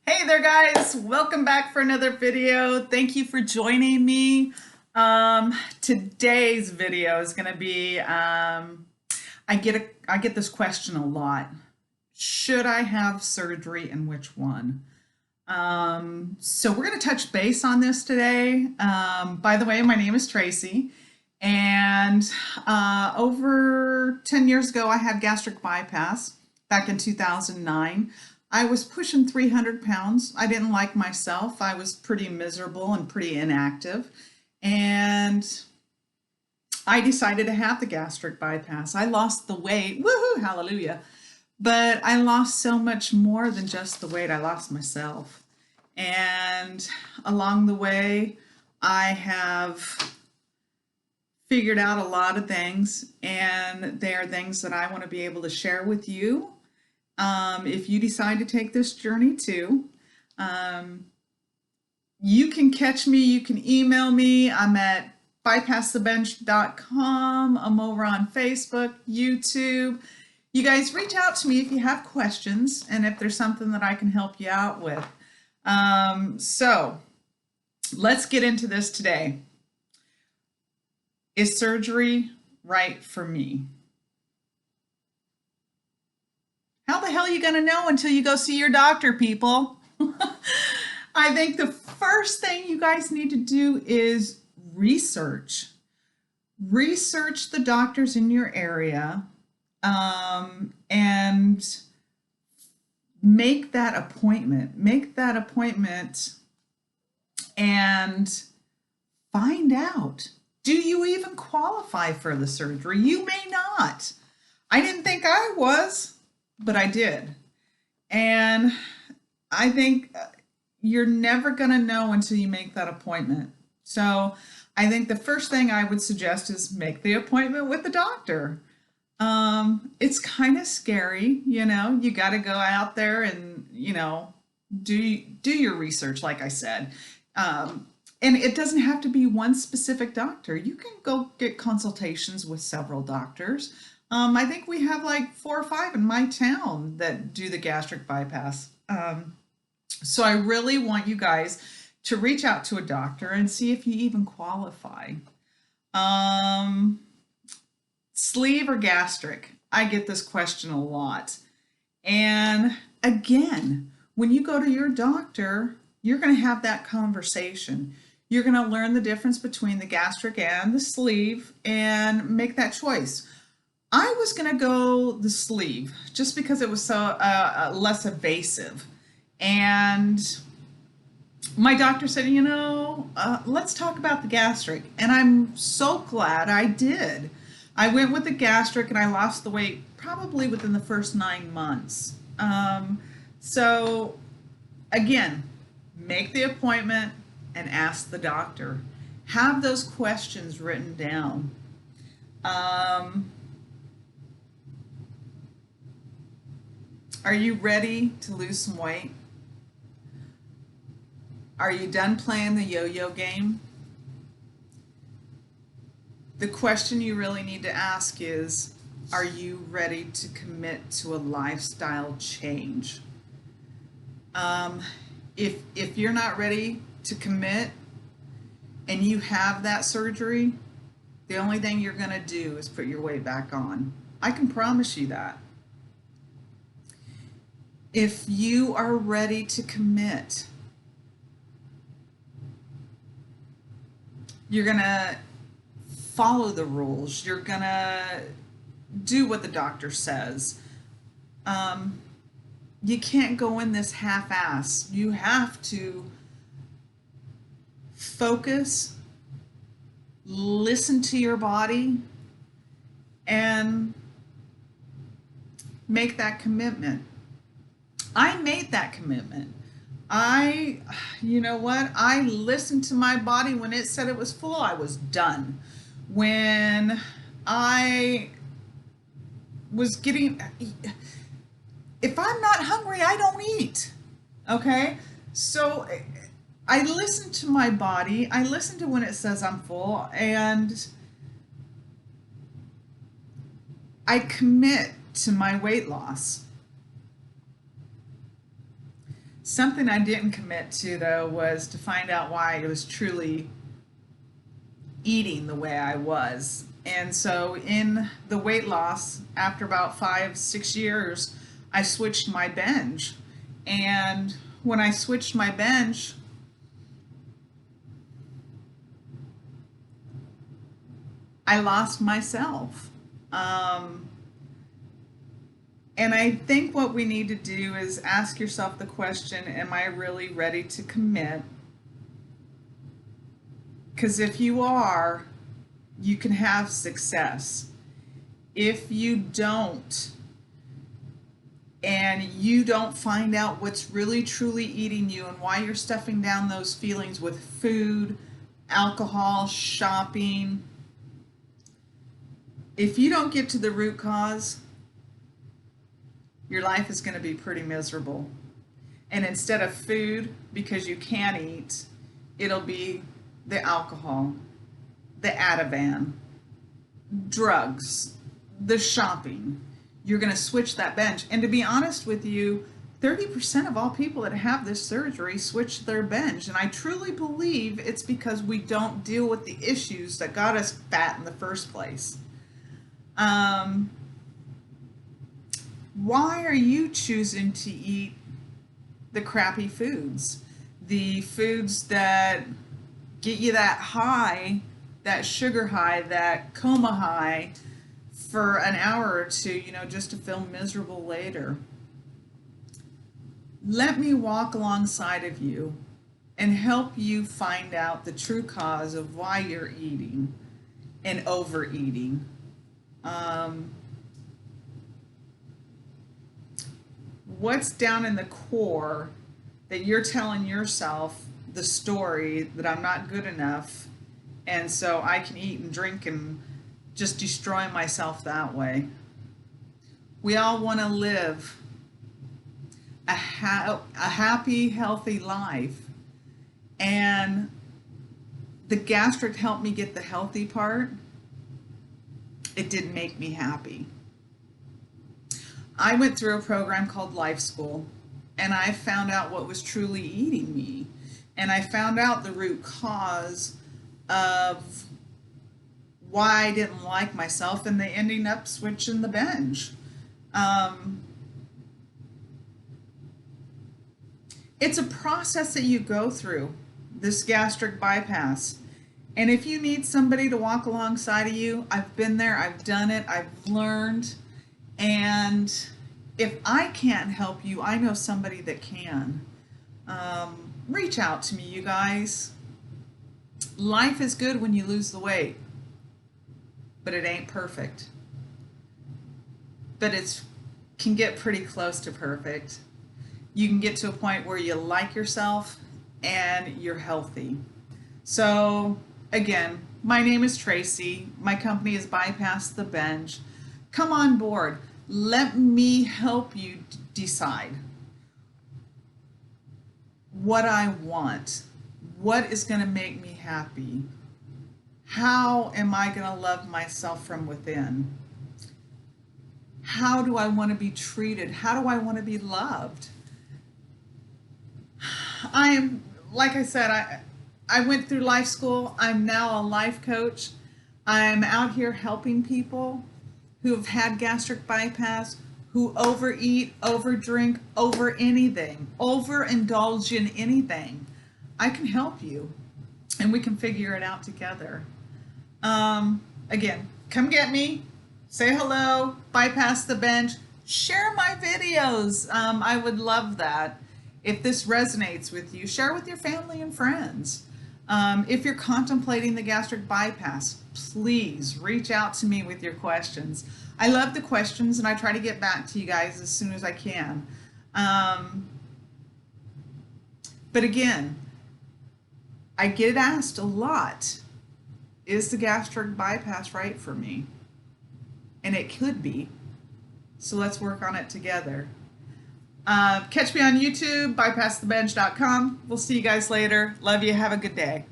Hey there guys, welcome back for another video. Thank you for joining me. Today's video is going to be, I get this question a lot. Should I have surgery and which one? So we're going to touch base on this today. By the way, my name is Tracy, and over 10 years ago, I had gastric bypass back in 2009. I was pushing 300 pounds. I didn't like myself. I was pretty miserable and pretty inactive. And I decided to have the gastric bypass. I lost the weight. Woohoo, hallelujah. But I lost so much more than just the weight. I lost myself. And along the way, I have figured out a lot of things, and they are things that I want to be able to share with you. If you decide to take this journey too, you can catch me, you can email me. I'm at bypassthebench.com. I'm over on Facebook, YouTube. You guys reach out to me if you have questions and if there's something that I can help you out with. So let's get into this today. Is surgery right for me? How the hell are you going to know until you go see your doctor, people? I think the first thing you guys need to do is research. Research the doctors in your area, and make that appointment. Make that appointment and find out. Do you even qualify for the surgery? You may not. I didn't think I was, but I did. And I think you're never going to know until you make that appointment. So I think the first thing I would suggest is make the appointment with the doctor. It's kind of scary, you know, you got to go out there and, you know, do your research, like I said. And it doesn't have to be one specific doctor. You can go get consultations with several doctors. I think we have like 4 or 5 in my town that do the gastric bypass. So I really want you guys to reach out to a doctor and see if you even qualify. Sleeve or gastric? I get this question a lot. And again, when you go to your doctor, you're going to have that conversation. You're going to learn the difference between the gastric and the sleeve and make that choice. I was going to go the sleeve just because it was so less invasive. And my doctor said, you know, let's talk about the gastric. And I'm so glad I did. I went with the gastric and I lost the weight probably within the first 9 months. So again, make the appointment and ask the doctor. Have those questions written down. Are you ready to lose some weight? Are you done playing the yo-yo game? The question you really need to ask is, are you ready to commit to a lifestyle change? If you're not ready to commit and you have that surgery, the only thing you're going to do is put your weight back on. I can promise you that. If you are ready to commit, you're going to follow the rules. You're going to do what the doctor says. You can't go in this half-ass. You have to focus, listen to your body, and make that commitment. I made that commitment. You know what? I listened to my body. When it said it was full, I was done. When I was getting, if I'm not hungry, I don't eat. Okay? So I listen to my body. I listen to when it says I'm full, and I commit to my weight loss. Something I didn't commit to, though, was to find out why I was truly eating the way I was. And so, in the weight loss, after about 5, 6 years, I switched my binge. And when I switched my binge, I lost myself. And I think what we need to do is ask yourself the question, am I really ready to commit? Because if you are, you can have success. If you don't, and you don't find out what's really truly eating you and why you're stuffing down those feelings with food, alcohol, shopping, if you don't get to the root cause, your life is going to be pretty miserable. And instead of food, because you can't eat, it'll be the alcohol, the Ativan, drugs, the shopping. You're going to switch that binge. And to be honest with you, 30% of all people that have this surgery switch their binge. And I truly believe it's because we don't deal with the issues that got us fat in the first place. Why are you choosing to eat the crappy foods? The foods that get you that high, that sugar high, that coma high for an hour or two, just to feel miserable later. Let me walk alongside of you and help you find out the true cause of why you're eating and overeating. What's down in the core that you're telling yourself the story that I'm not good enough, and so I can eat and drink and just destroy myself that way? We all want to live a happy, healthy life, and the gastric helped me get the healthy part. It didn't make me happy. I went through a program called Life School, and I found out what was truly eating me. And I found out the root cause of why I didn't like myself, and they ended up switching the binge. It's a process that you go through, this gastric bypass. And if you need somebody to walk alongside of you, I've been there, I've done it, I've learned. And if I can't help you, I know somebody that can. Reach out to me, you guys. Life is good when you lose the weight, but it ain't perfect. But it can get pretty close to perfect. You can get to a point where you like yourself and you're healthy. So again, my name is Tracy. My company is Bypass the Binge. Come on board. Let me help you decide what I want. What is going to make me happy? How am I going to love myself from within? How do I want to be treated? How do I want to be loved? Like I said, I went through life school. I'm now a life coach. I'm out here helping people who have had gastric bypass, who overeat, overdrink, over anything, overindulge in anything. I can help you, and we can figure it out together. Again, come get me, say hello, Bypass the Binge, share my videos. I would love that. If this resonates with you, share with your family and friends. If you're contemplating the gastric bypass, please reach out to me with your questions. I love the questions, and I try to get back to you guys as soon as I can. But again, I get asked a lot, is the gastric bypass right for me? And it could be. So let's work on it together. Catch me on YouTube, bypassthebinge.com. We'll see you guys later. Love you. Have a good day.